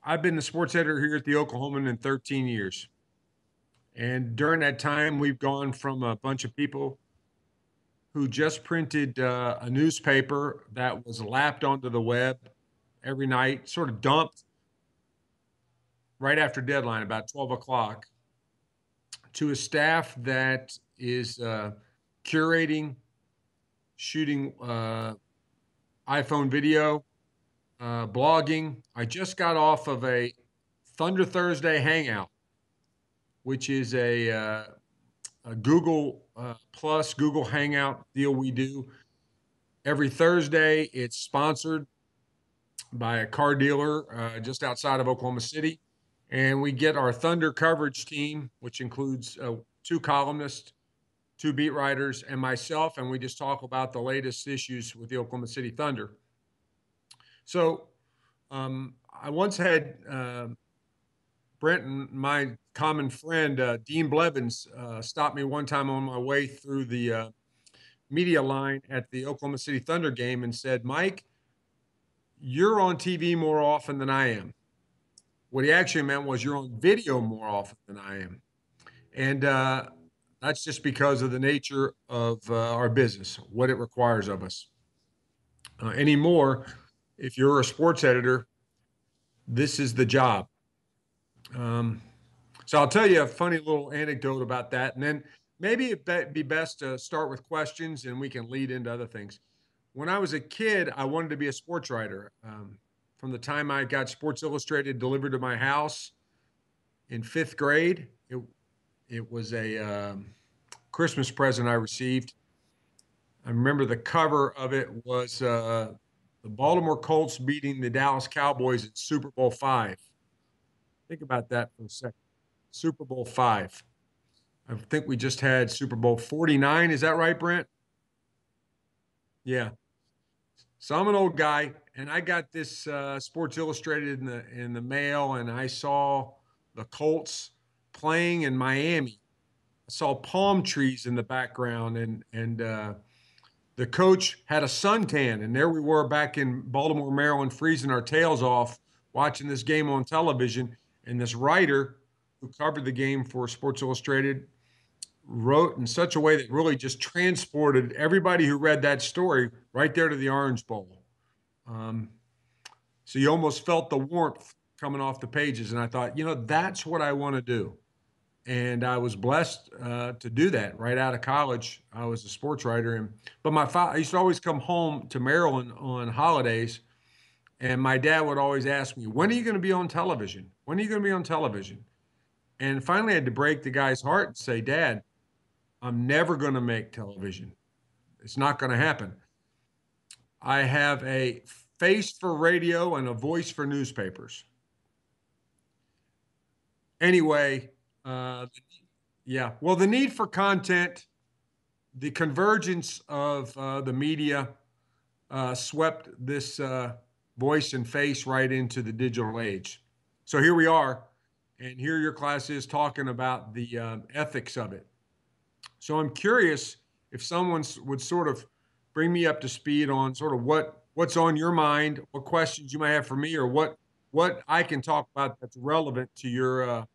I've been the sports editor here at the Oklahoman in 13 years. And during that time, we've gone from a bunch of people who just printed a newspaper that was lapped onto the web every night, sort of dumped right after deadline, about 12 o'clock, to a staff that is curating, shooting iPhone video, blogging. I just got off of a Thunder Thursday Hangout, which is a Google Plus, Google Hangout deal we do every Thursday. It's sponsored by a car dealer just outside of Oklahoma City. And we get our Thunder coverage team, which includes two columnists, two beat writers, and myself, and we just talk about the latest issues with the Oklahoma City Thunder. So I once had Brent and my common friend, Dean Blevins, stopped me one time on my way through the media line at the Oklahoma City Thunder game and said, "Mike, you're on TV more often than I am." What he actually meant was you're on video more often than I am. And that's just because of the nature of our business, what it requires of us. Anymore, if you're a sports editor, this is the job. So I'll tell you a funny little anecdote about that. And then maybe it'd be best to start with questions and we can lead into other things. When I was a kid, I wanted to be a sports writer. From the time I got Sports Illustrated delivered to my house in 5th grade, it was a Christmas present I received. I remember the cover of it was the Baltimore Colts beating the Dallas Cowboys at Super Bowl V. Think about that for a second. Super Bowl V. I think we just had Super Bowl 49. Is that right, Brent? Yeah. So I'm an old guy, and I got this Sports Illustrated in the mail, and I saw the Colts playing in Miami. I saw palm trees in the background, and the coach had a suntan, and there we were back in Baltimore, Maryland, freezing our tails off, watching this game on television. And this writer who covered the game for Sports Illustrated wrote in such a way that really just transported everybody who read that story right there to the Orange Bowl. So you almost felt the warmth coming off the pages. And I thought, that's what I want to do. And I was blessed to do that right out of college. I was a sports writer. But my father, I used to always come home to Maryland on holidays. And my dad would always ask me, "When are you going to be on television? When are you going to be on television?" And finally I had to break the guy's heart and say, "Dad, I'm never going to make television. It's not going to happen. I have a face for radio and a voice for newspapers." Anyway, yeah. Well, the need for content, the convergence of the media swept this voice and face right into the digital age. So here we are, and here your class is talking about the ethics of it. So I'm curious if someone would sort of bring me up to speed on sort of what's on your mind, what questions you might have for me, or what I can talk about that's relevant to your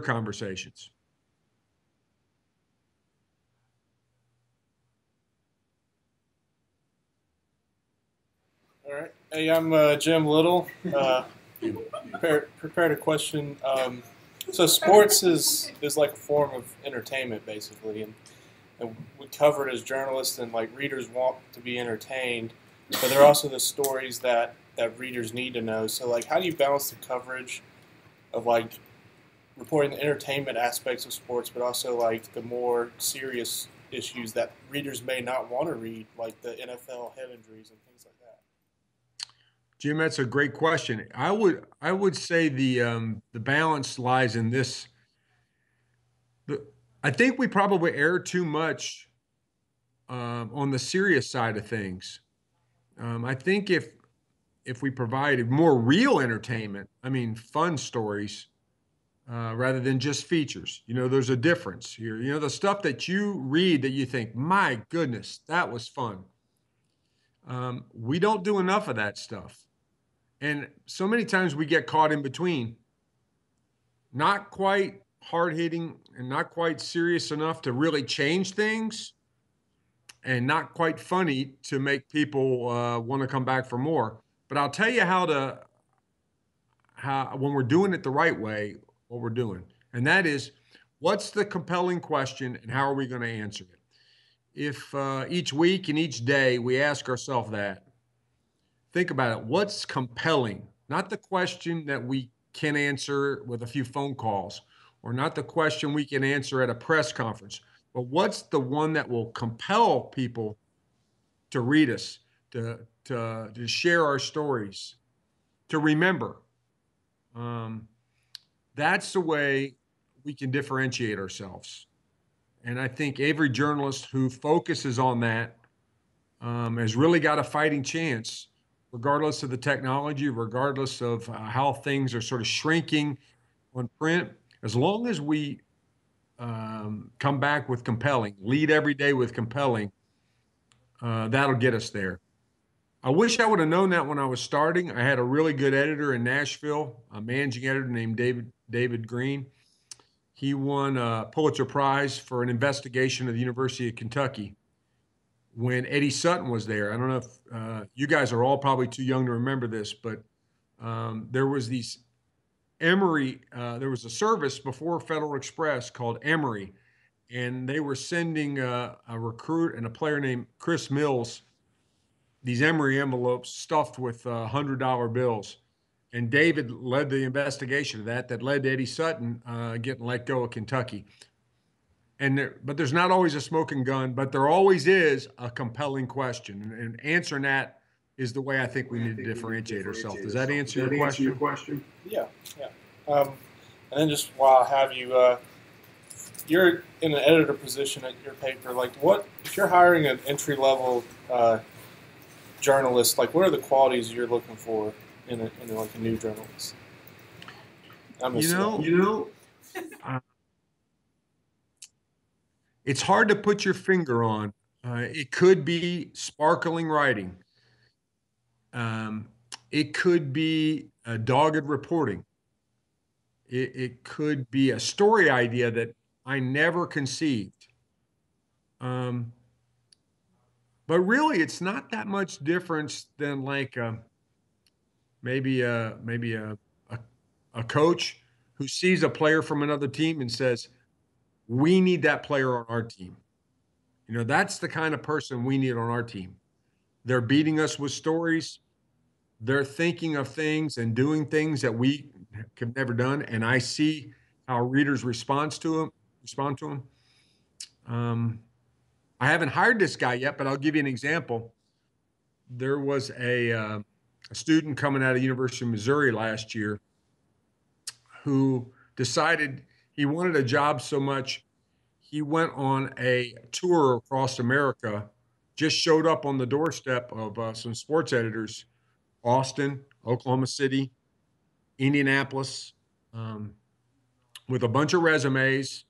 conversations. All right. Hey, I'm Jim Little. Prepared a question. So sports is like a form of entertainment, basically, and we cover it as journalists, and like readers want to be entertained, but there are also the stories that readers need to know. So like, how do you balance the coverage of like reporting the entertainment aspects of sports, but also like the more serious issues that readers may not want to read, like the NFL head injuries and things like that? Jim, that's a great question. I would say the balance lies in this. I think we probably err too much on the serious side of things. I think if we provided more real entertainment, I mean, fun stories, rather than just features, there's a difference here. The stuff that you read that you think, my goodness, that was fun. We don't do enough of that stuff. And so many times we get caught in between, not quite hard hitting and not quite serious enough to really change things, and not quite funny to make people want to come back for more. But I'll tell you how when we're doing it the right way, what we're doing, and that is, what's the compelling question, and how are we going to answer it? If each week and each day we ask ourselves that, think about it. What's compelling? Not the question that we can answer with a few phone calls, or not the question we can answer at a press conference, but what's the one that will compel people to read us, to share our stories, to remember? Um, that's the way we can differentiate ourselves. And I think every journalist who focuses on that has really got a fighting chance, regardless of the technology, regardless of how things are sort of shrinking on print. As long as we come back with compelling, lead every day with compelling, that'll get us there. I wish I would have known that when I was starting. I had a really good editor in Nashville, a managing editor named David Green. He won a Pulitzer Prize for an investigation of the University of Kentucky when Eddie Sutton was there. I don't know if you guys are all probably too young to remember this, but there was these Emory. There was a service before Federal Express called Emory, and they were sending a recruit and a player named Chris Mills these Emory envelopes stuffed with $100 bills. And David led the investigation of that led to Eddie Sutton getting let go of Kentucky. But there's not always a smoking gun, but there always is a compelling question. And answering that is the way I think we need to differentiate ourselves. Does that answer your question? Yeah, yeah. And then just while I have you, you're in an editor position at your paper. Like, what if you're hiring an entry level journalist? Like, what are the qualities you're looking for in a new journalist? It's hard to put your finger on. It could be sparkling writing. It could be a dogged reporting. It could be a story idea that I never conceived. But really, it's not that much difference than like maybe a coach who sees a player from another team and says, "We need that player on our team." That's the kind of person we need on our team. They're beating us with stories. They're thinking of things and doing things that we have never done, and I see how readers respond to them. I haven't hired this guy yet, but I'll give you an example. There was a student coming out of University of Missouri last year who decided he wanted a job so much he went on a tour across America, just showed up on the doorstep of some sports editors, Austin, Oklahoma City, Indianapolis, with a bunch of resumes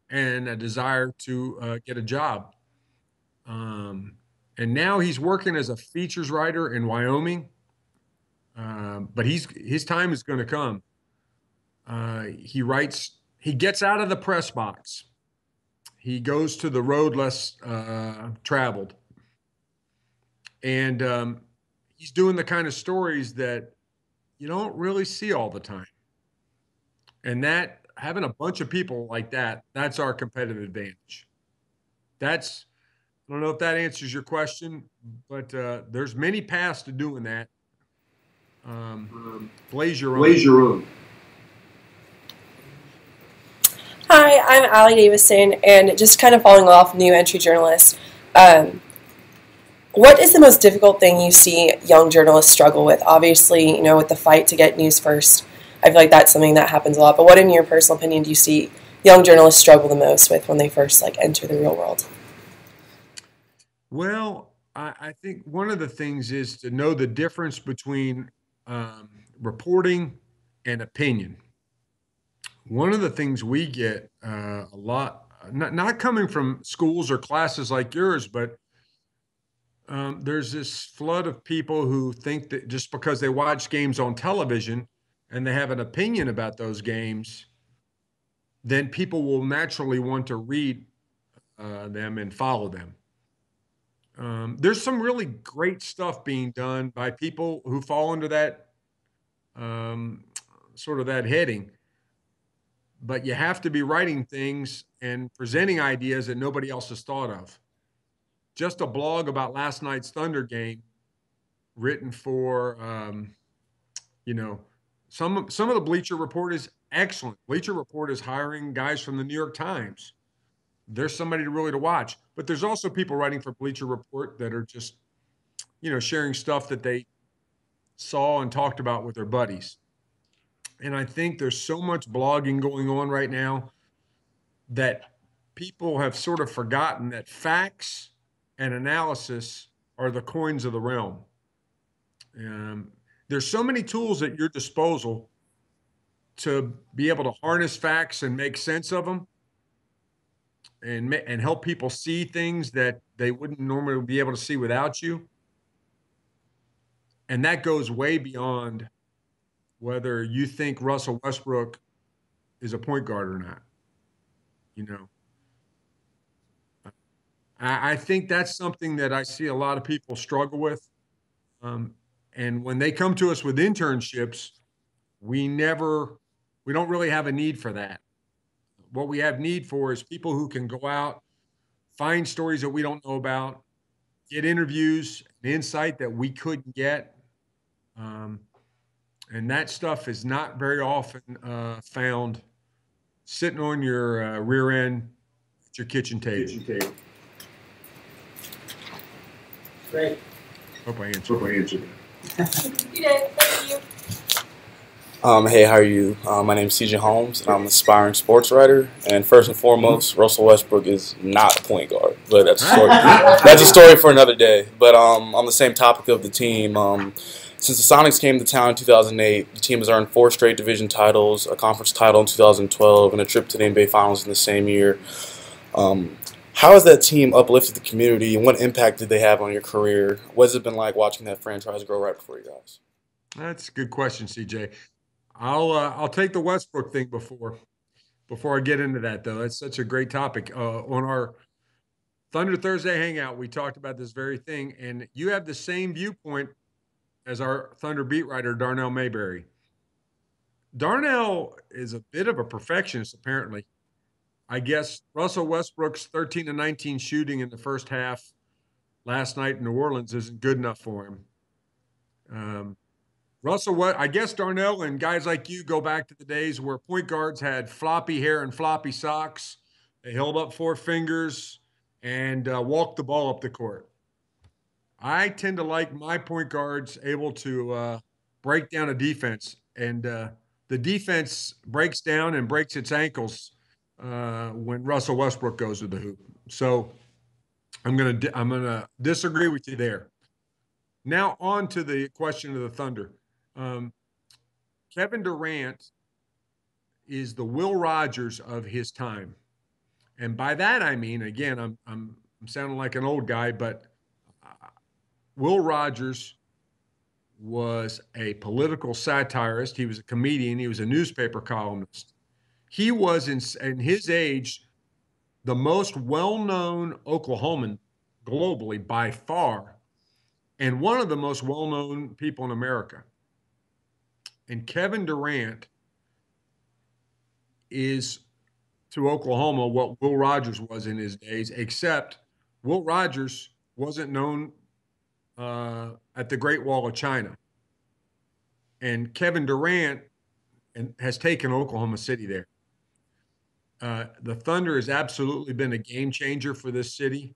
and a desire to get a job. And now he's working as a features writer in Wyoming, but his time is going to come. He gets out of the press box. He goes to the road less traveled. And he's doing the kind of stories that you don't really see all the time. And that having a bunch of people like that, that's our competitive advantage. I don't know if that answers your question, but there's many paths to doing that. Blaze your own. Hi, I'm Allie Davison, and just kind of following off new entry journalists. What is the most difficult thing you see young journalists struggle with? Obviously, with the fight to get news first, I feel like that's something that happens a lot. But what, in your personal opinion, do you see young journalists struggle the most with when they first enter the real world? Well, I think one of the things is to know the difference between reporting and opinion. One of the things we get a lot, not coming from schools or classes like yours, but There's this flood of people who think that just because they watch games on television and they have an opinion about those games, then people will naturally want to read them and follow them. There's some really great stuff being done by people who fall into that um, sort of that heading. But you have to be writing things and presenting ideas that nobody else has thought of. Just a blog about last night's Thunder game, written for you know some of the Bleacher Report is excellent. Bleacher Report is hiring guys from the New York Times. There's somebody to watch. But there's also people writing for Bleacher Report that are just sharing stuff that they saw and talked about with their buddies. And I think there's so much blogging going on right now that people have sort of forgotten that facts and analysis are the coins of the realm. There's so many tools at your disposal to be able to harness facts and make sense of them and help people see things that they wouldn't normally be able to see without you. And that goes way beyond whether you think Russell Westbrook is a point guard or not. I think that's something that I see a lot of people struggle with. And when they come to us with internships, we don't really have a need for that. What we have need for is people who can go out, find stories that we don't know about, get interviews, and insight that we couldn't get. And that stuff is not very often found sitting on your rear end at your kitchen table. Great. Hope I answered that. You did. Thank you. Hey, how are you? My name is CJ Holmes, and I'm an aspiring sports writer. And first and foremost, Russell Westbrook is not a point guard, but that's a story. That's a story for another day. But on the same topic of the team, since the Sonics came to town in 2008, the team has earned 4 straight division titles, a conference title in 2012, and a trip to the NBA Finals in the same year. How has that team uplifted the community, and what impact did they have on your career? What has it been like watching that franchise grow right before you guys? That's a good question, CJ. I'll take the Westbrook thing before I get into that, though. That's such a great topic. On our Thunder Thursday hangout, we talked about this very thing, and you have the same viewpoint as our Thunder beat writer, Darnell Mayberry. Darnell is a bit of a perfectionist, apparently. I guess Russell Westbrook's 13 to 19 shooting in the first half last night in New Orleans isn't good enough for him. I guess Darnell and guys like you go back to the days where point guards had floppy hair and floppy socks. They held up 4 fingers and walked the ball up the court. I tend to like my point guards able to break down a defense, and the defense breaks down and breaks its ankles when Russell Westbrook goes to the hoop. So I'm gonna disagree with you there. Now on to the question of the Thunder. Kevin Durant is the Will Rogers of his time, and by that I mean, again, I'm sounding like an old guy, but Will Rogers was a political satirist. He was a comedian. He was a newspaper columnist. He was, in his age, the most well-known Oklahoman globally by far, and one of the most well-known people in America. And Kevin Durant is to Oklahoma what Will Rogers was in his days, except Will Rogers wasn't known at the Great Wall of China. And Kevin Durant has taken Oklahoma City there. The Thunder has absolutely been a game changer for this city.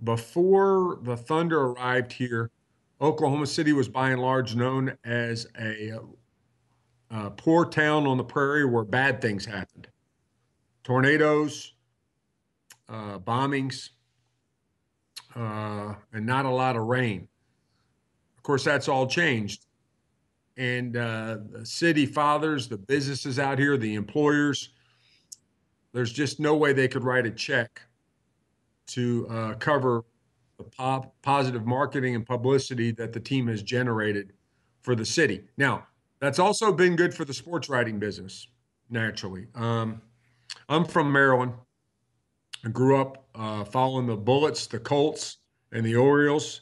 Before the Thunder arrived here, Oklahoma City was by and large known as a poor town on the prairie where bad things happened. Tornadoes, bombings, and not a lot of rain. Of course, that's all changed. And the city fathers, the businesses out here, the employers, there's just no way they could write a check to cover the positive marketing and publicity that the team has generated for the city. Now, that's also been good for the sports writing business, naturally. I'm from Maryland. I grew up following the Bullets, the Colts, and the Orioles.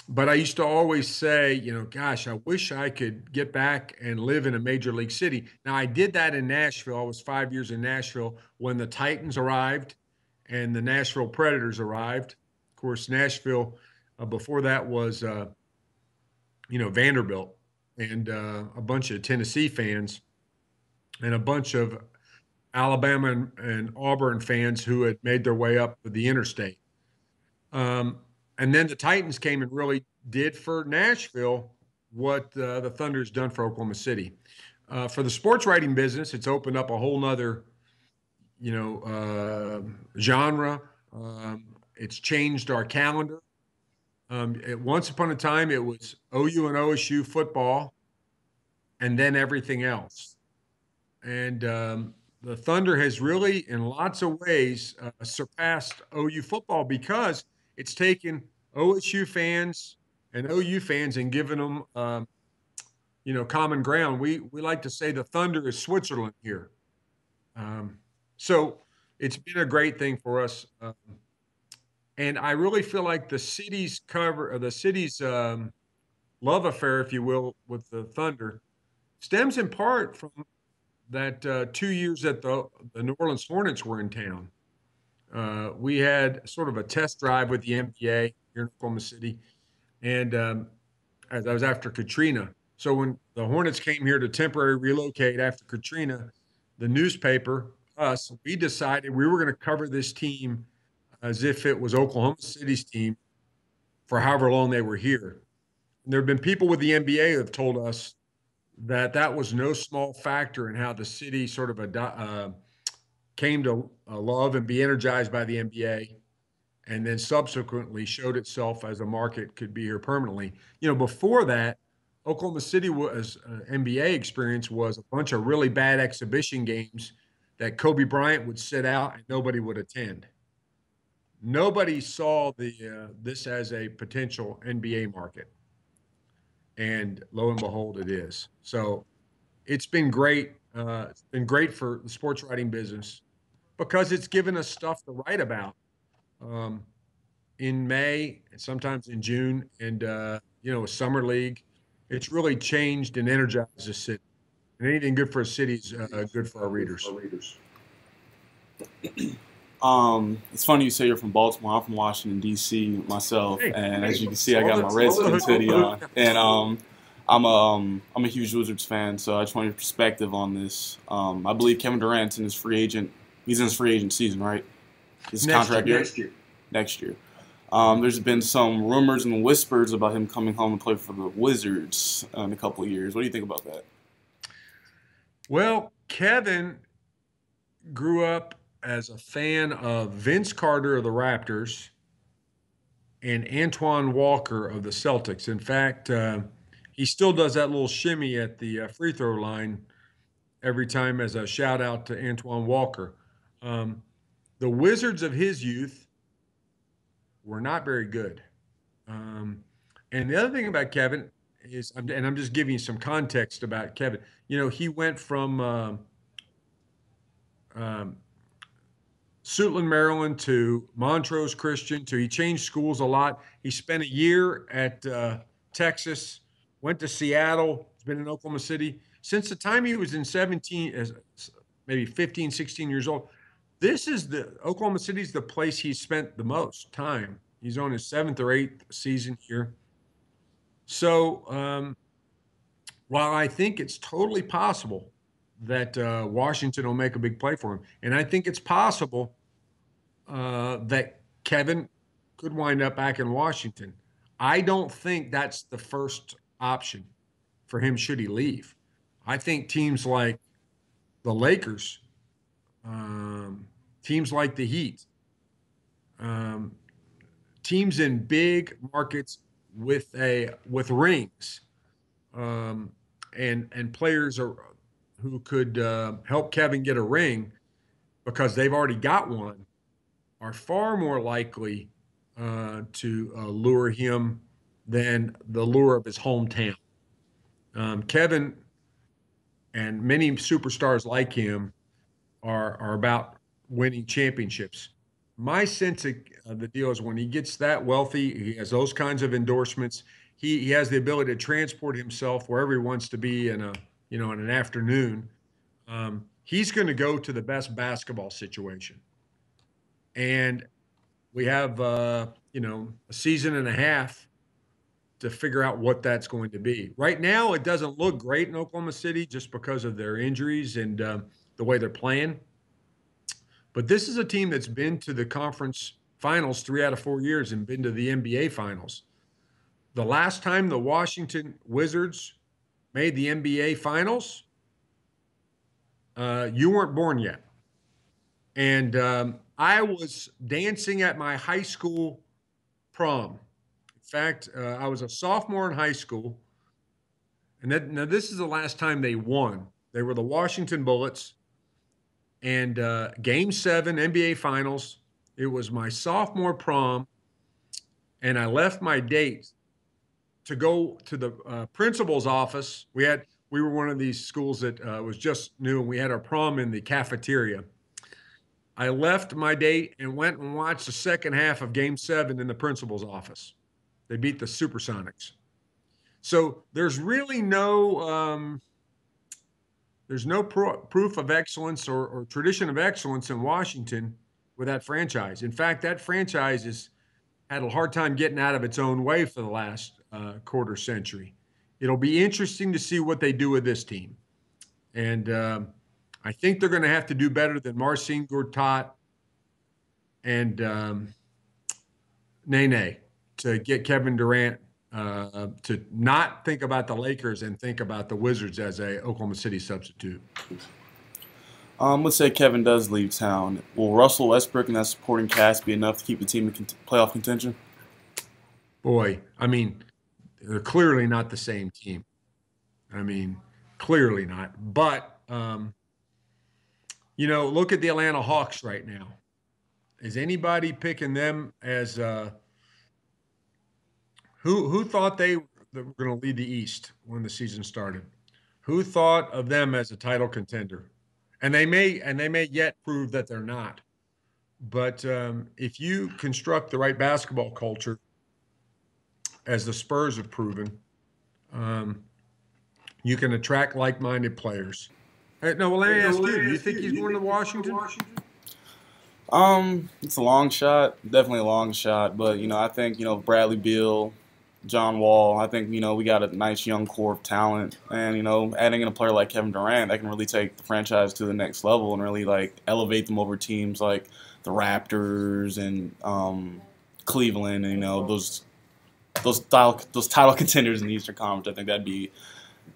But I used to always say, gosh, I wish I could get back and live in a major league city. Now, I did that in Nashville. I was 5 years in Nashville when the Titans arrived and the Nashville Predators arrived. Of course, Nashville, before that was, Vanderbilt and a bunch of Tennessee fans and a bunch of Alabama and Auburn fans who had made their way up the interstate. And then the Titans came and really did for Nashville what the Thunder's done for Oklahoma City. For the sports writing business, it's opened up a whole nother, genre. It's changed our calendar. Once upon a time, it was OU and OSU football, and then everything else. And the Thunder has really, in lots of ways, surpassed OU football because it's taken OSU fans and OU fans and given them, common ground. We like to say the Thunder is Switzerland here. So it's been a great thing for us. And I really feel like the city's love affair, if you will, with the Thunder stems in part from that 2 years that the New Orleans Hornets were in town. We had sort of a test drive with the NBA here in Oklahoma City, and as I was after Katrina. So when the Hornets came here to temporarily relocate after Katrina, the newspaper, we decided we were going to cover this team as if it was Oklahoma City's team for however long they were here. And there have been people with the NBA who have told us that was no small factor in how the city sort of came to love and be energized by the NBA, and then subsequently showed itself as a market could be here permanently. Before that, Oklahoma City was NBA experience was a bunch of really bad exhibition games that Kobe Bryant would sit out and nobody would attend. Nobody saw this as a potential NBA market. And lo and behold, it is. So it's been great. It's been great for the sports writing business because it's given us stuff to write about in May and sometimes in June and, a summer league. It's really changed and energized the city. And anything good for a city is good for our readers. It's funny you say you're from Baltimore. I'm from Washington, D.C. myself, and as you can see, I got my Salute. Redskins hoodie on. And I'm a huge Wizards fan, so I just want your perspective on this. I believe Kevin Durant's in his free agent. He's in his free agent season, right? His contract year? Next year. There's been some rumors and whispers about him coming home to play for the Wizards in a couple of years. What do you think about that? Well, Kevin grew up as a fan of Vince Carter of the Raptors and Antoine Walker of the Celtics. In fact, he still does that little shimmy at the free throw line every time as a shout out to Antoine Walker. The Wizards of his youth were not very good. And the other thing about Kevin is, and I'm just giving you some context about Kevin, he went from Suitland, Maryland to Montrose Christian he changed schools a lot. He spent a year at Texas, went to Seattle, has been in Oklahoma City. Since the time he was in maybe 15, 16 years old, Oklahoma City's the place he spent the most time. He's on his 7th or 8th season here. So while I think it's totally possible that Washington will make a big play for him, and I think it's possible that Kevin could wind up back in Washington, I don't think that's the first option for him should he leave. I think teams like the Lakers, teams like the Heat, teams in big markets with rings, and players who could help Kevin get a ring because they've already got one, are far more likely to lure him than the lure of his hometown. Kevin and many superstars like him are about winning championships. My sense of the deal is when he gets that wealthy, he has those kinds of endorsements. He has the ability to transport himself wherever he wants to be in in an afternoon. He's going to go to the best basketball situation, and we have a season and a half to figure out what that's going to be. Right now, it doesn't look great in Oklahoma City just because of their injuries and the way they're playing. But this is a team that's been to the conference finals 3 out of 4 years and been to the NBA finals. The last time the Washington Wizards made the NBA finals, you weren't born yet. And I was dancing at my high school prom. In fact, I was a sophomore in high school. And now this is the last time they won. They were the Washington Bullets. And Game 7, NBA Finals, it was my sophomore prom. And I left my date to go to the principal's office. We were one of these schools that was just new, and we had our prom in the cafeteria. I left my date and went and watched the second half of Game 7 in the principal's office. They beat the Supersonics. So there's really no proof of excellence or tradition of excellence in Washington with that franchise. In fact, that franchise has had a hard time getting out of its own way for the last quarter century. It'll be interesting to see what they do with this team. And I think they're going to have to do better than Marcin Gortat and Nene to get Kevin Durant to not think about the Lakers and think about the Wizards as a Oklahoma City substitute. Let's say Kevin does leave town. Will Russell Westbrook and that supporting cast be enough to keep the team in playoff contention? Boy, I mean, they're clearly not the same team. I mean, clearly not. But, look at the Atlanta Hawks right now. Is anybody picking them as who thought they were going to lead the East when the season started? Who thought of them as a title contender? And they may yet prove that they're not. But if you construct the right basketball culture, as the Spurs have proven, you can attract like-minded players. No, well, let me ask you. Do you think he's going to Washington? It's a long shot, definitely a long shot. But I think Bradley Beal, John Wall. I think we got a nice young core of talent, and adding in a player like Kevin Durant that can really take the franchise to the next level and really elevate them over teams like the Raptors and Cleveland, and those title contenders in the Eastern Conference.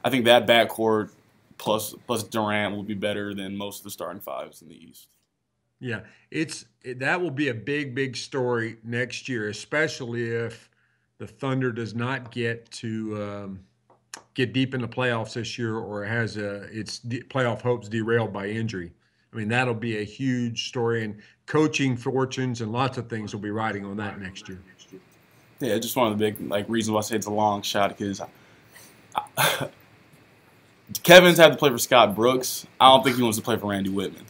I think that backcourt plus Durant will be better than most of the starting fives in the East. Yeah, that will be a big story next year, especially if the Thunder does not get to get deep in the playoffs this year or has its playoff hopes derailed by injury. I mean, that'll be a huge story, and coaching fortunes and lots of things will be riding on that next year. Yeah, just one of the big reasons why I say it's a long shot, because Kevin's had to play for Scott Brooks. I don't think he wants to play for Randy Whitman.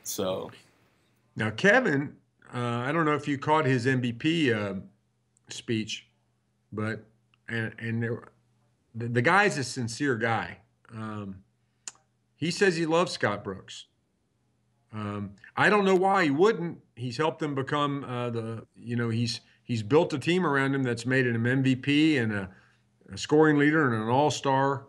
So now Kevin, I don't know if you caught his MVP speech, but the guy's a sincere guy. He says he loves Scott Brooks. I don't know why he wouldn't. He's helped him become he's built a team around him that's made him an MVP and a scoring leader and an all-star.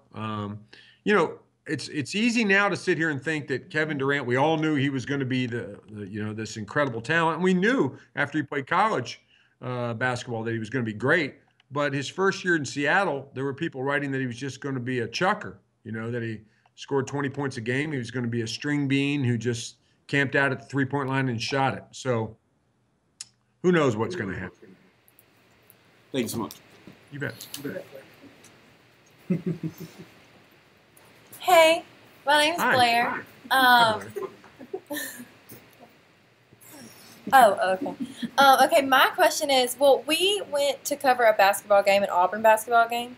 It's easy now to sit here and think that Kevin Durant, we all knew he was going to be this incredible talent. And we knew after he played college basketball that he was going to be great. But his first year in Seattle, there were people writing that he was just going to be a chucker, that he scored 20 points a game. He was going to be a string bean who just camped out at the three-point line and shot it. So who knows what's going to happen. Thank you so much. You bet. Hey, my name's Hi. Blair. Hi. Oh, okay. Okay, my question is, well, we went to cover a basketball game, an Auburn basketball game,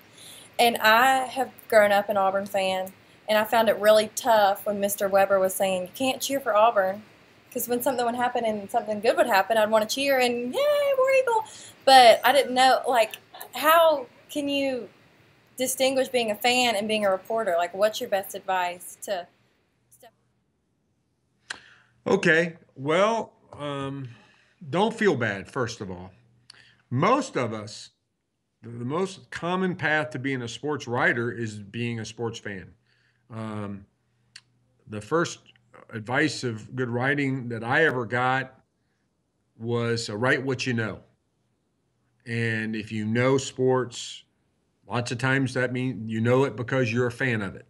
and I have grown up an Auburn fan, and I found it really tough when Mr. Weber was saying, you can't cheer for Auburn, because when something would happen and something good would happen, I'd want to cheer and, yay, we're Eagle. But I didn't know, like, how can you distinguish being a fan and being a reporter? Like, what's your best advice to step? Okay, well, don't feel bad, first of all. Most of us, the most common path to being a sports writer is being a sports fan. The first advice of good writing that I ever got was write what you know. And if you know sports, lots of times that means you know it because you're a fan of it.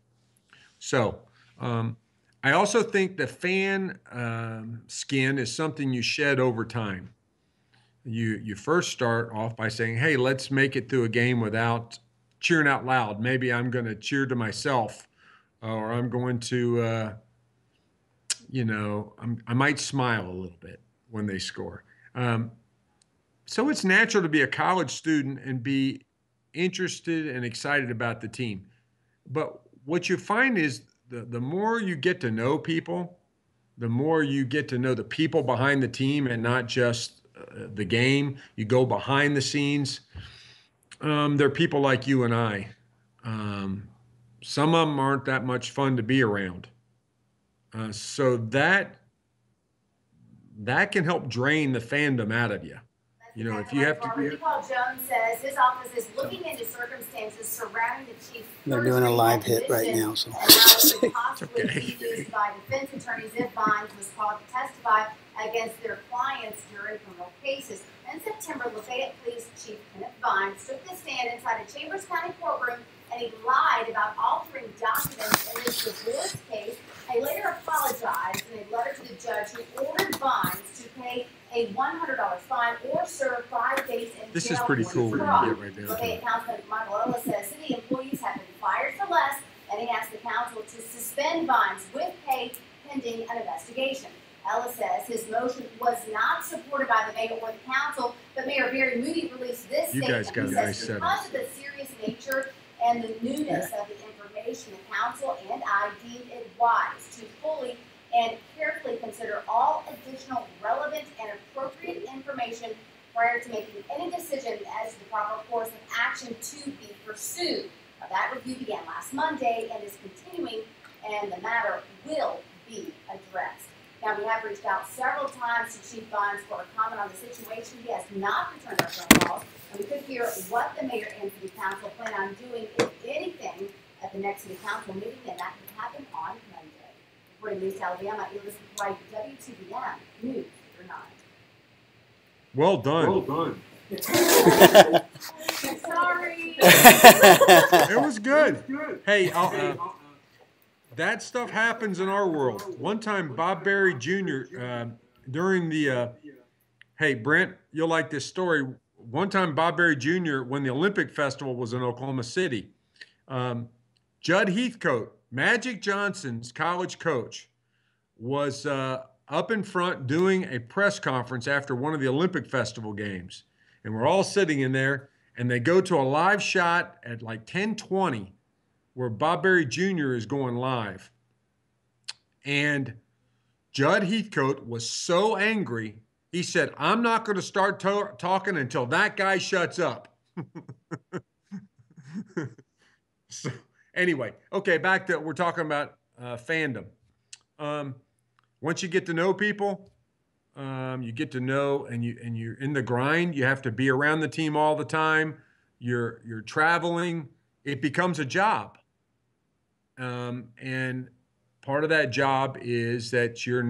So, I also think the fan skin is something you shed over time. You first start off by saying, hey, let's make it through a game without cheering out loud. Maybe I'm going to cheer to myself, or I'm going to, I might smile a little bit when they score. So it's natural to be a college student and be interested and excited about the team. But what you find is the more you get to know people, the more you get to know the people behind the team and not just the game. You go behind the scenes. They're people like you and I. Some of them aren't that much fun to be around. So that can help drain the fandom out of you. You know, if you have to. Paul Jones says his office is looking into circumstances surrounding the chief. They're doing a live hit right now, so. And how it could possibly be used by defense attorneys if Vines was called to testify against their clients during criminal cases. In September, Lafayette Police Chief Kenneth Vines took the stand inside a Chambers County courtroom, and he lied about altering documents in his divorce case. He later apologized in a letter to the judge who ordered Vines to pay a $100 fine or serve 5 days in jail. This is pretty cool. We can get right down to Lafayette it. Councilman Michael Ellis says city employees have been fired for less, and he asked the council to suspend Vines with pay pending an investigation. Ellis says his motion was not supported by the mayor or the council, but Mayor Barry Moody released this You statement. guys got a He nice says setup. because of the serious nature and the newness of the information, the council and I deemed it wise to fully and carefully consider all additional relevant and appropriate information prior to making any decision as to the proper course of action to be pursued. Now, that review began last Monday and is continuing, and the matter will be addressed. Now, we have reached out several times to Chief Vines for a comment on the situation. He has not returned our phone calls, and we could hear what the mayor and city council plan on doing, if anything, at the next city council meeting, and that could happen on Monday. Reporting News to Alabama, Elizabeth Wright, WTBM News 9. Well done. Well done. Sorry. It was good. Hey, that stuff happens in our world. One time, Bob Berry Jr. During the, hey, Brent, you'll like this story. One time, Bob Berry Jr., when the Olympic Festival was in Oklahoma City, Judd Heathcote, Magic Johnson's college coach, was up in front doing a press conference after one of the Olympic Festival games. And we're all sitting in there, and they go to a live shot at like 10:20 where Bob Berry Jr. is going live. And Judd Heathcote was so angry, he said, I'm not going to start talking until that guy shuts up. So anyway, okay, back to, we're talking about fandom. Once you get to know people, you get to know, and you're in the grind. You have to be around the team all the time. You're traveling. It becomes a job. And part of that job is that you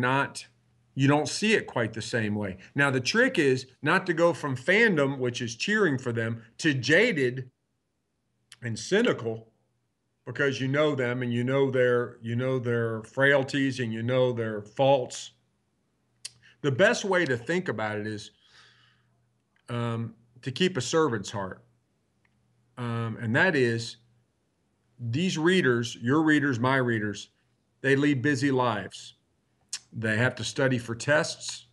don't see it quite the same way. Now, the trick is not to go from fandom, which is cheering for them, to jaded and cynical, because you know them and you know their frailties and you know their faults. The best way to think about it is to keep a servant's heart. And that is, these readers, your readers, my readers, they lead busy lives. They have to study for tests.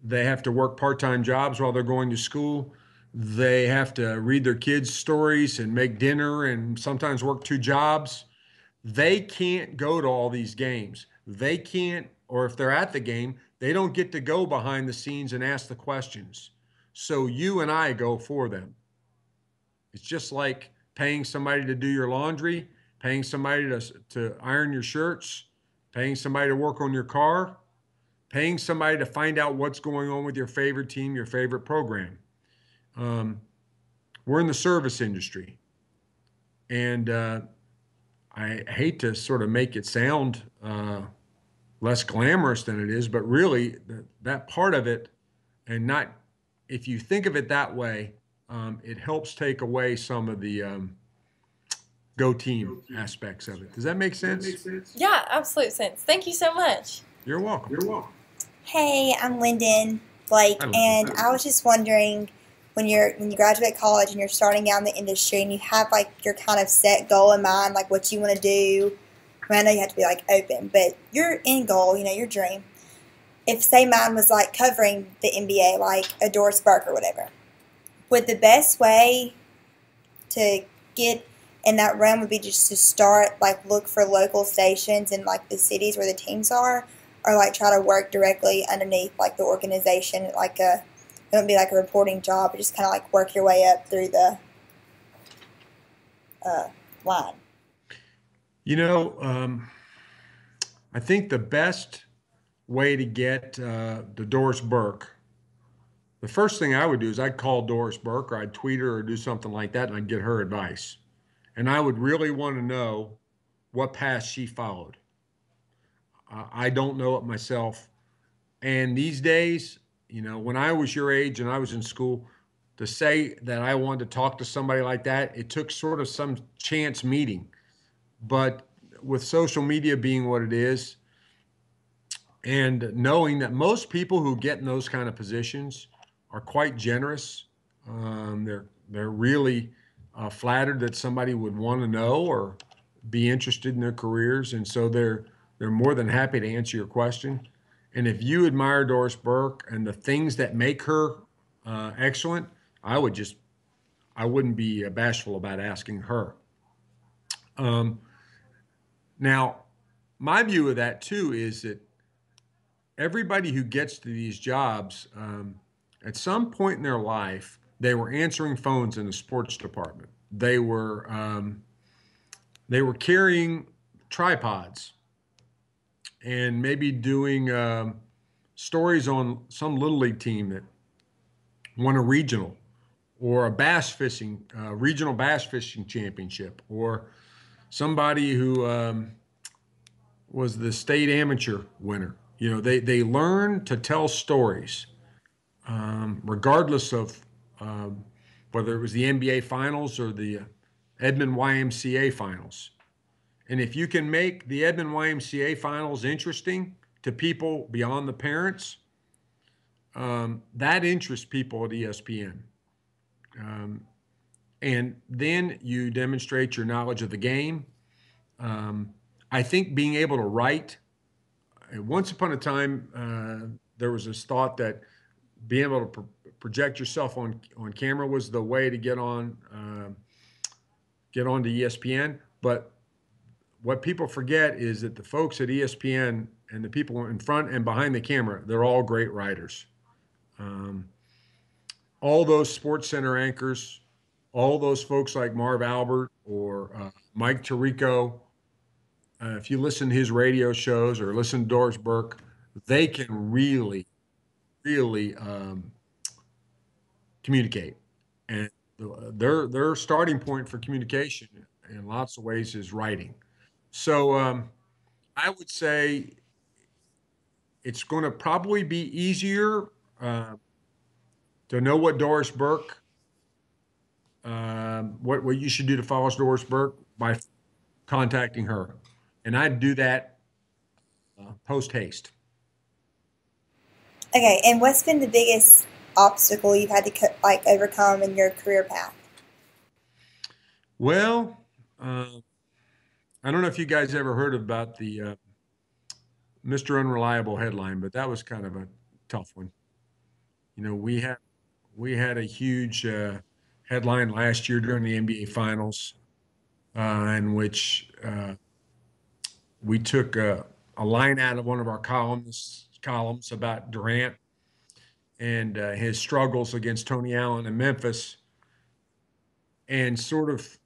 They have to work part-time jobs while they're going to school. They have to read their kids' stories and make dinner and sometimes work two jobs. They can't go to all these games. They can't, or if they're at the game, they don't get to go behind the scenes and ask the questions. So you and I go for them. It's just like paying somebody to do your laundry, paying somebody to iron your shirts, paying somebody to work on your car, paying somebody to find out what's going on with your favorite team, your favorite program. We're in the service industry. And I hate to sort of make it sound less glamorous than it is, but really that part of it, and not, if you think of it that way, it helps take away some of the go team aspects of it. Does that make sense? Yeah, absolute sense. Thank you so much. You're welcome. You're welcome. Hey, I'm Lyndon Blake, Hi, Lyndon. and I was just wondering, when you graduate college and you're starting out in the industry and you have like your kind of set goal in mind, like what you want to do. I mean, I know you have to be like open, but your end goal, your dream. If say mine was like covering the NBA, like a Doris Burke or whatever, would the best way to get in that realm would be just to start like look for local stations in like the cities where the teams are, or like try to work directly underneath like the organization, like it wouldn't be like a reporting job, but just kind of like work your way up through the line. I think the best way to get the Doris Burke, the first thing I would do is I'd call Doris Burke, or I'd tweet her or do something like that, and I'd get her advice. And I would really want to know what path she followed. I don't know it myself. And these days, when I was your age and I was in school, to say that I wanted to talk to somebody like that, it took sort of some chance meeting. But with social media being what it is, and knowing that most people who get in those kind of positions are quite generous, they're really flattered that somebody would want to know or be interested in their careers, and so they're more than happy to answer your question. And if you admire Doris Burke and the things that make her excellent, I wouldn't be bashful about asking her. Now, my view of that too is that everybody who gets to these jobs, at some point in their life, they were answering phones in the sports department. They were carrying tripods and maybe doing stories on some little league team that won a regional, or a bass fishing regional bass fishing championship, or somebody who was the state amateur winner. They learn to tell stories, regardless of whether it was the NBA finals or the Edmond YMCA finals. And if you can make the Edmond YMCA finals interesting to people beyond the parents, that interests people at ESPN. And then you demonstrate your knowledge of the game. I think being able to write, once upon a time, there was this thought that being able to project yourself on camera was the way to get on to ESPN. But what people forget is that the folks at ESPN and the people in front and behind the camera, they're all great writers. All those Sports Center anchors, all those folks like Marv Albert or Mike Tirico, if you listen to his radio shows or listen to Doris Burke, they can really, really communicate. And their starting point for communication in lots of ways is writing. So I would say it's going to probably be easier to know what Doris Burke, what you should do to follow Doris Burke by contacting her. And I'd do that post haste. Okay, and what's been the biggest obstacle you've had to overcome in your career path? Well, I don't know if you guys ever heard about the Mr. Unreliable headline, but that was kind of a tough one. we had a huge headline last year during the NBA Finals, in which we took a line out of one of our columns about Durant and his struggles against Tony Allen in Memphis, and sort of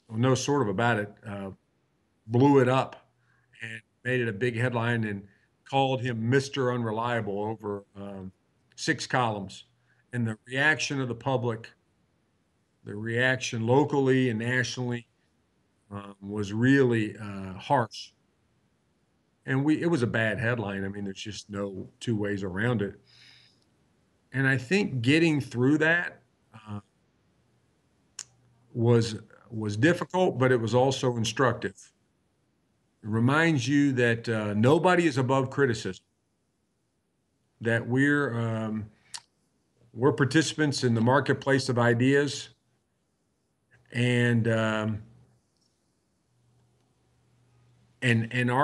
about it, blew it up and made it a big headline and called him Mr. Unreliable over 6 columns. And the reaction of the public, the reaction locally and nationally, was really harsh. And it was a bad headline. I mean, there's just no two ways around it. And I think getting through that was difficult, but it was also instructive. It reminds you that nobody is above criticism. That we're participants in the marketplace of ideas, and our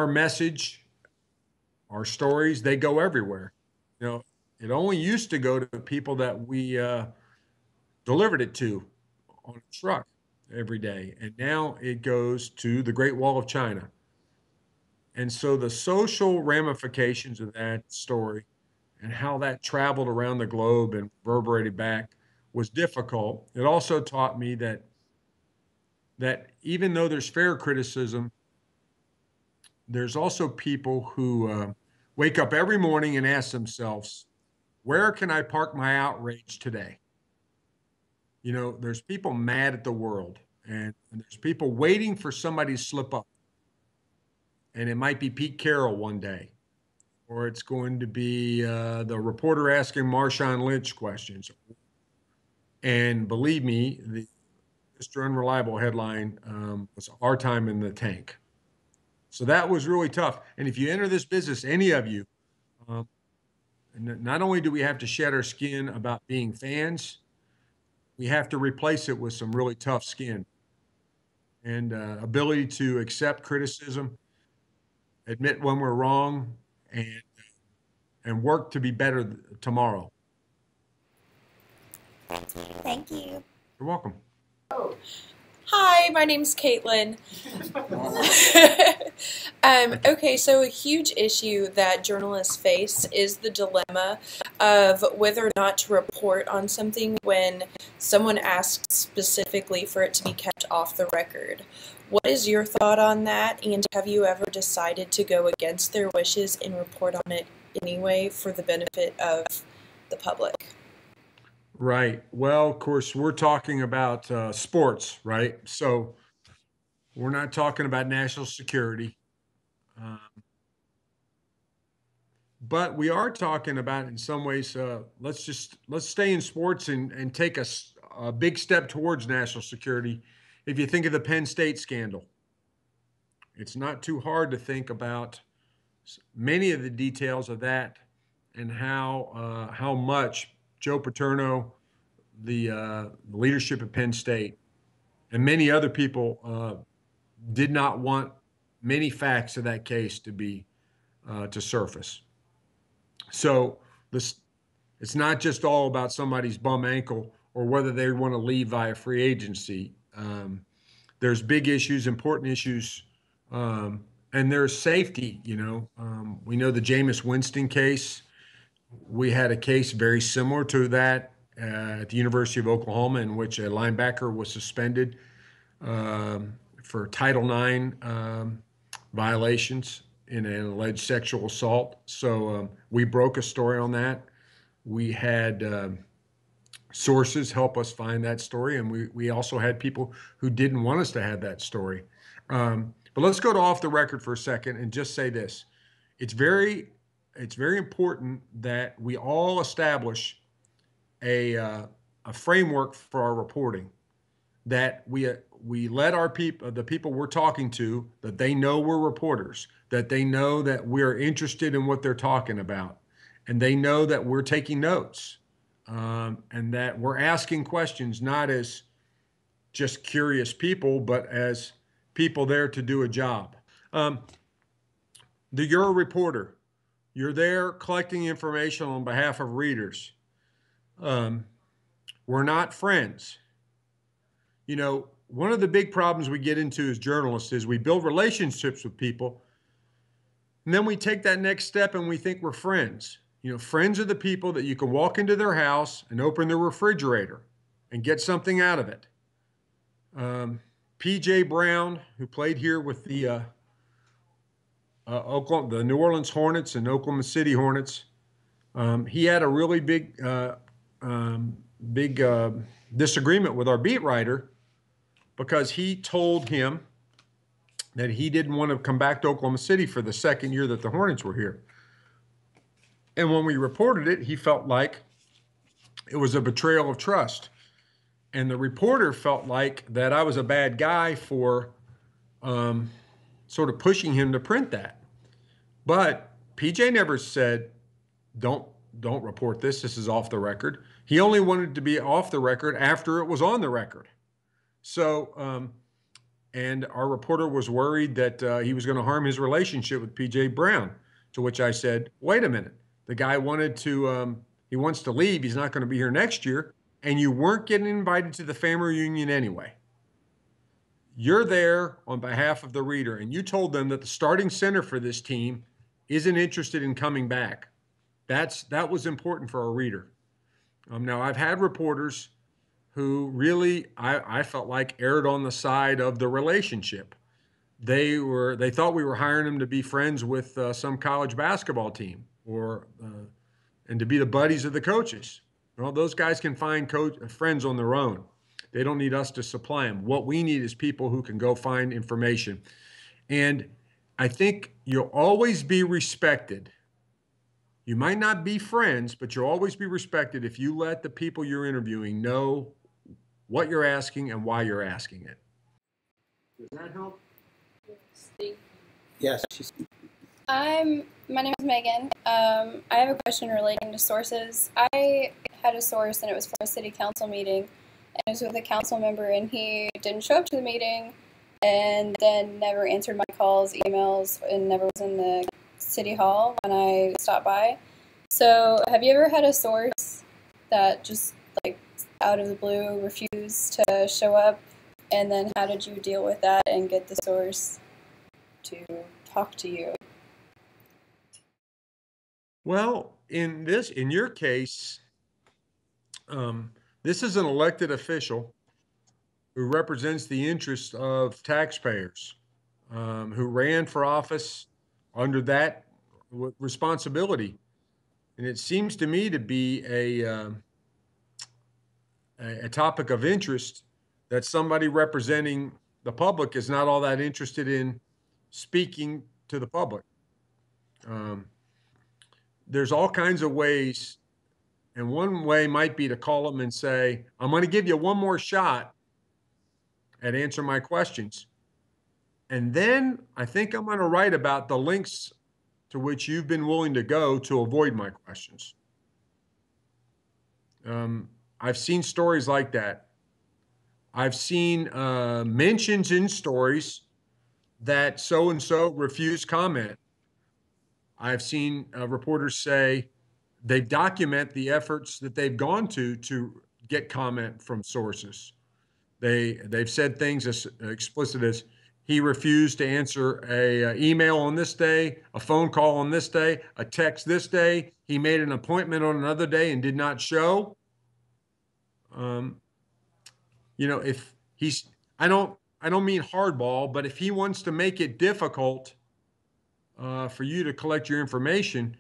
message, our stories, they go everywhere. It only used to go to the people that we delivered it to on a truck every day, and now it goes to the Great Wall of China. And so the social ramifications of that story and how that traveled around the globe and reverberated back was difficult. It also taught me that even though there's fair criticism, there's also people who wake up every morning and ask themselves, where can I park my outrage today? There's people mad at the world, and there's people waiting for somebody to slip up. And it might be Pete Carroll one day, or it's going to be the reporter asking Marshawn Lynch questions. And believe me, the Mr. Unreliable headline was our time in the tank. So that was really tough. And if you enter this business, any of you, not only do we have to shed our skin about being fans, we have to replace it with some really tough skin and ability to accept criticism, admit when we're wrong, and work to be better tomorrow. Thank you. You're welcome. Hi, my name's Caitlin. Okay, so a huge issue that journalists face is the dilemma of whether or not to report on something when someone asks specifically for it to be kept off the record. What is your thought on that, and have you ever decided to go against their wishes and report on it anyway for the benefit of the public? Right. Well, of course, we're talking about sports, right? So we're not talking about national security. But we are talking about, in some ways, let's stay in sports and take a big step towards national security. If you think of the Penn State scandal, it's not too hard to think about many of the details of that and how much Joe Paterno, the leadership at Penn State, and many other people did not want many facts of that case to surface. So it's not just all about somebody's bum ankle or whether they want to leave via free agency. There's big issues, important issues, and there's safety. We know the Jameis Winston case. We had a case very similar to that at the University of Oklahoma, in which a linebacker was suspended for Title IX violations in an alleged sexual assault. So we broke a story on that. We had sources help us find that story, and we also had people who didn't want us to have that story. But let's go to off the record for a second and just say this. It's very important that we all establish a framework for our reporting, that we let the people we're talking to, that they know we're reporters, that they know that we're interested in what they're talking about, and they know that we're taking notes, and that we're asking questions not as just curious people, but as people there to do a job. You're a reporter. You're there collecting information on behalf of readers. Um, we're not friends. You know, one of the big problems we get into as journalists is we build relationships with people, and then we take that next step and we think we're friends. You know, friends are the people that you can walk into their house and open their refrigerator and get something out of it. P.J. Brown, who played here with the New Orleans Hornets and Oklahoma City Hornets, he had a really big disagreement with our beat writer because he told him that he didn't want to come back to Oklahoma City for the second year that the Hornets were here. And when we reported it, he felt like it was a betrayal of trust. And the reporter felt like that I was a bad guy for sort of pushing him to print that. But PJ never said, don't report this. This is off the record. He only wanted to be off the record after it was on the record. So, and our reporter was worried that he was going to harm his relationship with PJ Brown, to which I said, wait a minute. The guy he wants to leave. He's not going to be here next year. And you weren't getting invited to the family reunion anyway. You're there on behalf of the reader, and you told them that the starting center for this team isn't interested in coming back. That was important for our reader. Now, I've had reporters who really, I felt like, erred on the side of the relationship. They thought we were hiring them to be friends with some college basketball team and to be the buddies of the coaches. Well, those guys can find friends on their own. They don't need us to supply them. What we need is people who can go find information. And I think you'll always be respected. You might not be friends, but you'll always be respected if you let the people you're interviewing know what you're asking and why you're asking it. Does that help? Yes. My name is Megan. I have a question relating to sources. I had a source, and it was for a city council meeting, and it was with a council member, and he didn't show up to the meeting, and then never answered my calls, emails, and never was in the city hall when I stopped by. So, have you ever had a source that just, like, out of the blue refused to show up, and then how did you deal with that and get the source to talk to you? Well, in your case, this is an elected official who represents the interests of taxpayers, who ran for office under that responsibility. And it seems to me to be a topic of interest that somebody representing the public is not all that interested in speaking to the public. There's all kinds of ways, and one way might be to call them and say, I'm going to give you one more shot at answering my questions. And then I think I'm going to write about the links to which you've been willing to go to avoid my questions. I've seen stories like that. I've seen mentions in stories that so-and-so refused comment. I've seen reporters say they document the efforts that they've gone to get comment from sources. They've said things as explicit as, he refused to answer a email on this day, a phone call on this day, a text this day. He made an appointment on another day and did not show. If he's, I don't mean hardball, but if he wants to make it difficult for you to collect your information,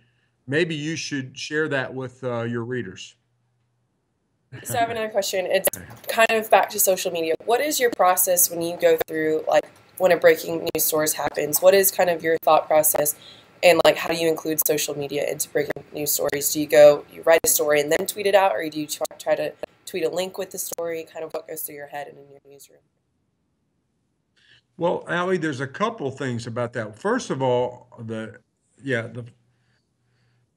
maybe you should share that with your readers. So I have another question. It's kind of back to social media. What is your process when you go through, like, when a breaking news story happens? What is kind of your thought process, and like how do you include social media into breaking news stories? Do you write a story and then tweet it out, or do you try to tweet a link with the story? Kind of what goes through your head and in your newsroom? Well, Allie, there's a couple things about that. First of all, the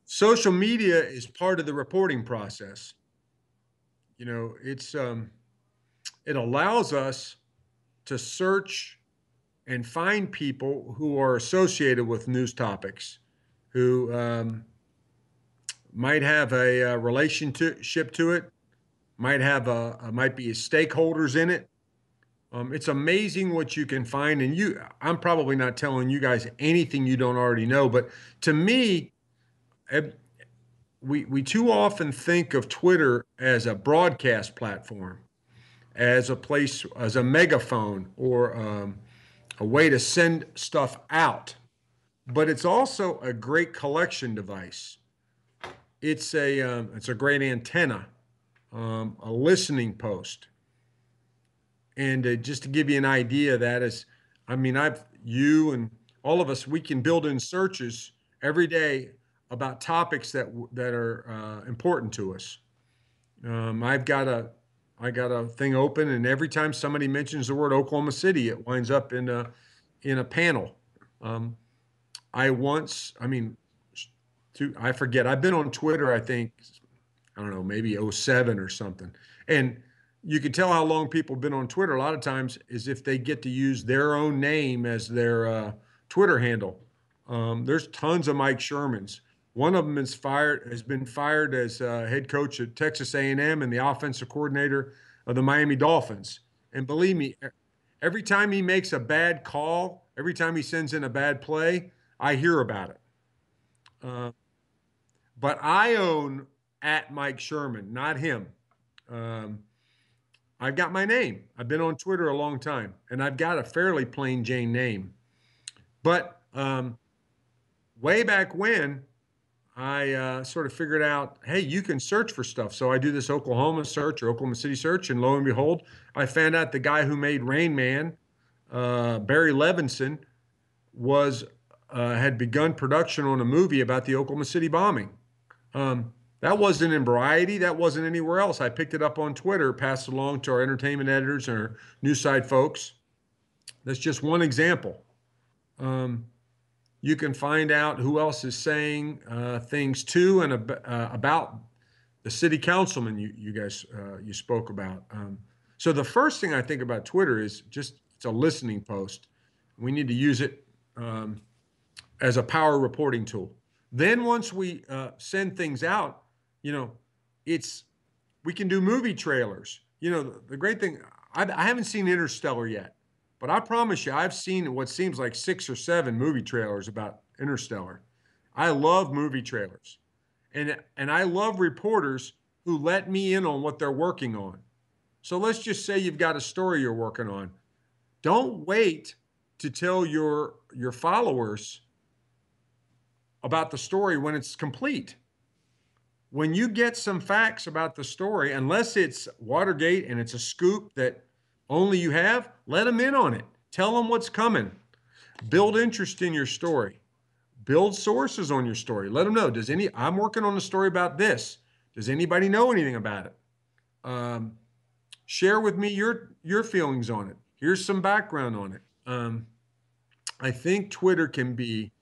social media is part of the reporting process. It allows us to search and find people who are associated with news topics, who might have a relationship to it, might have might be stakeholders in it. It's amazing what you can find, and I'm probably not telling you guys anything you don't already know, but to me, we too often think of Twitter as a broadcast platform, as a place, as a megaphone, or a way to send stuff out. But it's also a great collection device. It's a great antenna, a listening post. And just to give you an idea, you and all of us, we can build in searches every day about topics that are important to us. I got a thing open, and every time somebody mentions the word Oklahoma City, it winds up in a panel. I forget. I've been on Twitter, I think, I don't know, maybe 07 or something. And you can tell how long people have been on Twitter a lot of times is if they get to use their own name as their Twitter handle. There's tons of Mike Shermans. One of them has been fired as head coach at Texas A&M and the offensive coordinator of the Miami Dolphins. And believe me, every time he makes a bad call, every time he sends in a bad play, I hear about it. But I own at Mike Sherman, not him. I've got my name. I've been on Twitter a long time, and I've got a fairly plain Jane name. But way back when, I sort of figured out, hey, you can search for stuff. So I do this Oklahoma search or Oklahoma City search, and lo and behold, I found out the guy who made Rain Man, Barry Levinson, had begun production on a movie about the Oklahoma City bombing. That wasn't in Variety. That wasn't anywhere else. I picked it up on Twitter, passed it along to our entertainment editors and our news side folks. That's just one example. You can find out who else is saying things to and about the city councilman you guys you spoke about. So the first thing I think about Twitter is just it's a listening post. We need to use it as a power reporting tool. Then once we send things out, we can do movie trailers. The great thing, I haven't seen Interstellar yet, but I promise you, I've seen what seems like 6 or 7 movie trailers about Interstellar. I love movie trailers, and I love reporters who let me in on what they're working on. So let's just say you've got a story you're working on. Don't wait to tell your followers about the story when it's complete. When you get some facts about the story, unless it's Watergate and it's a scoop that only you have, let them in on it. Tell them what's coming. Build interest in your story. Build sources on your story. Let them know, I'm working on a story about this. Does anybody know anything about it? Share with me your feelings on it. Here's some background on it. I think Twitter can be,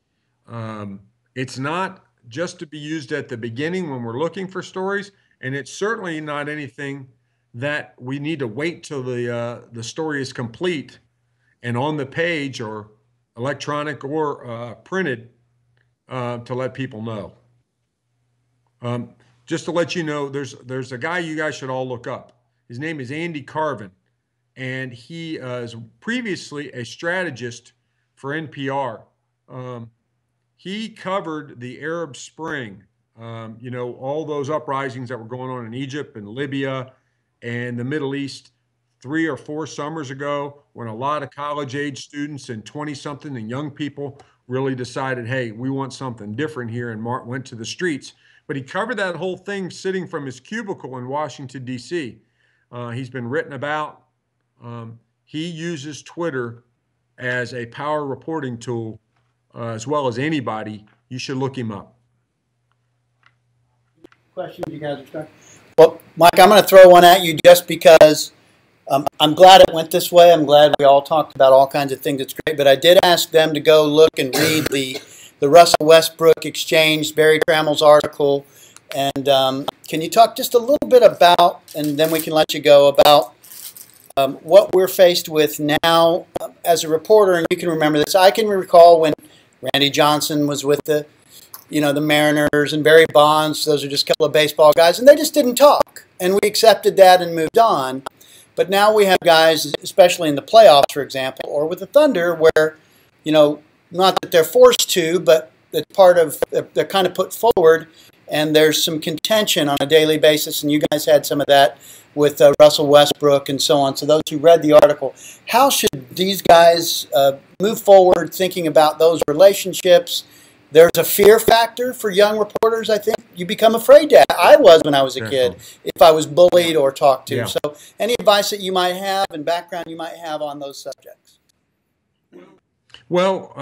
it's not just to be used at the beginning when we're looking for stories, and it's certainly not anything that we need to wait till the story is complete and on the page or electronic or printed to let people know. Just to let you know, there's a guy you guys should all look up. His name is Andy Carvin, and he is previously a strategist for NPR. He covered the Arab Spring, all those uprisings that were going on in Egypt and Libya and the Middle East 3 or 4 summers ago, when a lot of college-age students and 20-something and young people really decided, hey, we want something different here, and went to the streets. But he covered that whole thing sitting from his cubicle in Washington, D.C. He's been written about. He uses Twitter as a power reporting tool as well as anybody. You should look him up. Questions you guys are starting? Well, Mike, I'm going to throw one at you just because I'm glad it went this way. I'm glad we all talked about all kinds of things. It's great. But I did ask them to go look and read the Russell Westbrook exchange, Barry Trammell's article. And can you talk just a little bit about, and then we can let you go, about what we're faced with now as a reporter? And you can remember this. I can recall when Randy Johnson was with the the Mariners and Barry Bonds, those are just a couple of baseball guys, and they just didn't talk. And we accepted that and moved on. But now we have guys, especially in the playoffs, for example, or with the Thunder, where, not that they're forced to, but it's part of, they're kind of put forward, and there's some contention on a daily basis, and you guys had some of that with Russell Westbrook and so on. So those who read the article, how should these guys move forward thinking about those relationships? There's a fear factor for young reporters, I think. You become afraid to. I was when I was a kid, if I was bullied or talked to. Yeah. So any advice that you might have and background you might have on those subjects? Well,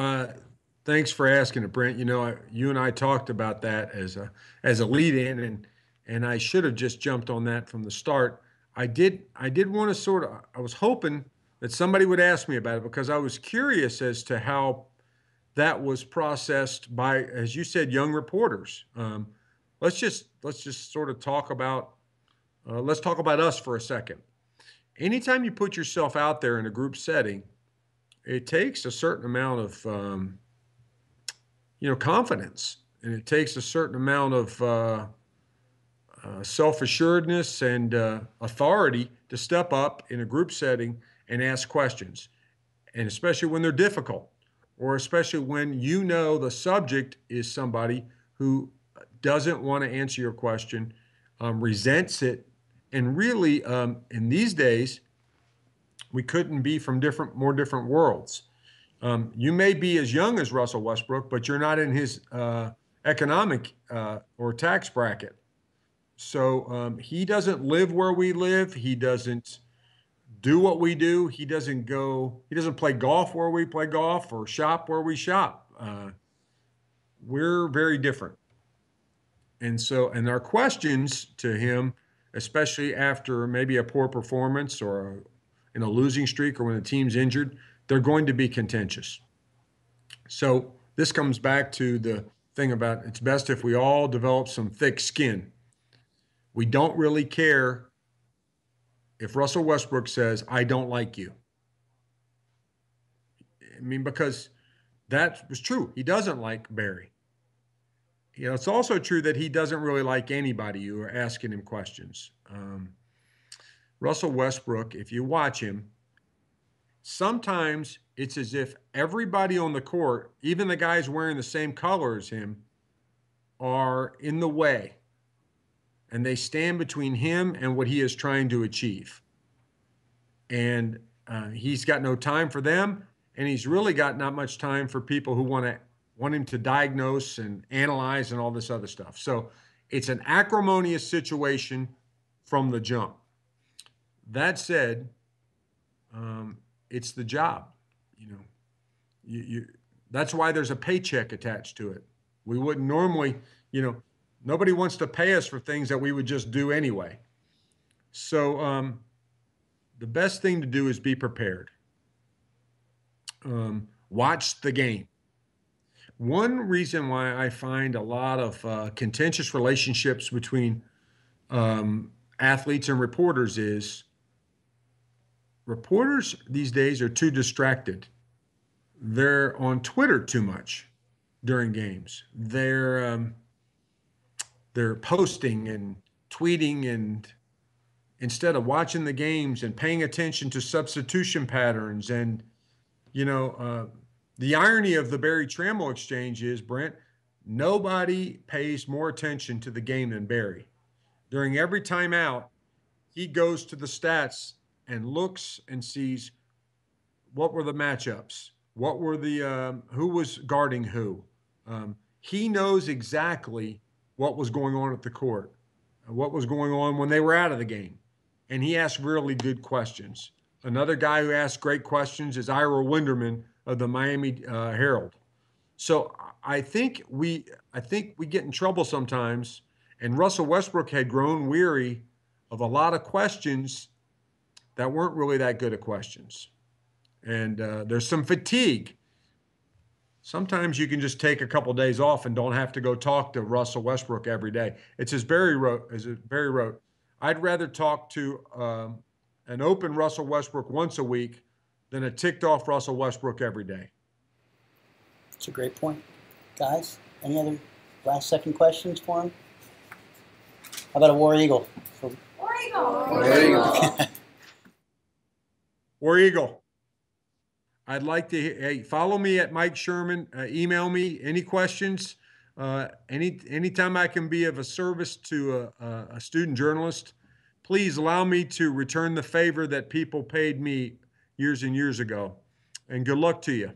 thanks for asking it, Brent. You and I talked about that as a lead-in, and I should have just jumped on that from the start. I did want to I was hoping that somebody would ask me about it, because I was curious as to how that was processed by, as you said, young reporters. Let's just sort of talk about us for a second. Anytime you put yourself out there in a group setting, it takes a certain amount of confidence, and it takes a certain amount of self-assuredness and authority to step up in a group setting and ask questions, and especially when they're difficult, or especially when the subject is somebody who doesn't want to answer your question, resents it, and really, in these days, we couldn't be from more different worlds. You may be as young as Russell Westbrook, but you're not in his economic or tax bracket. So he doesn't live where we live. He doesn't do what we do. He doesn't play golf where we play golf or shop where we shop. We're very different. And our questions to him, especially after maybe a poor performance or in a losing streak or when the team's injured, they're going to be contentious. So this comes back to the thing about it's best if we all develop some thick skin. We don't really care if Russell Westbrook says, "I don't like you." I mean, because that was true. He doesn't like Barry. It's also true that he doesn't really like anybody who are asking him questions. Russell Westbrook, if you watch him, sometimes it's as if everybody on the court, even the guys wearing the same color as him, are in the way. And they stand between him and what he is trying to achieve. And he's got no time for them, and he's really got not much time for people who want him to diagnose and analyze and all this other stuff. So it's an acrimonious situation from the jump. That said, it's the job. That's why there's a paycheck attached to it. We wouldn't normally, nobody wants to pay us for things that we would just do anyway. So the best thing to do is be prepared. Watch the game. One reason why I find a lot of contentious relationships between athletes and reporters is reporters these days are too distracted. They're on Twitter too much during games. They're posting and tweeting, and instead of watching the games and paying attention to substitution patterns. And the irony of the Barry Trammell exchange is, Brent, nobody pays more attention to the game than Barry. During every timeout, he goes to the stats and looks and sees what were the matchups, what were the who was guarding who. He knows exactly what was going on at the court, what was going on when they were out of the game, and he asked really good questions. Another guy who asked great questions is Ira Winderman of the Miami Herald. So I think we get in trouble sometimes, and Russell Westbrook had grown weary of a lot of questions that weren't really that good of questions. And there's some fatigue. Sometimes you can just take a couple days off and don't have to go talk to Russell Westbrook every day. It's as Barry wrote, I'd rather talk to an open Russell Westbrook once a week than a ticked off Russell Westbrook every day. That's a great point. Guys, any other last second questions for him? How about a War Eagle? War Eagle. War Eagle. War Eagle. I'd like to hey, follow me at Mike Sherman. Email me any questions. Anytime I can be of a service to a student journalist, please allow me to return the favor that people paid me years and years ago. And good luck to you.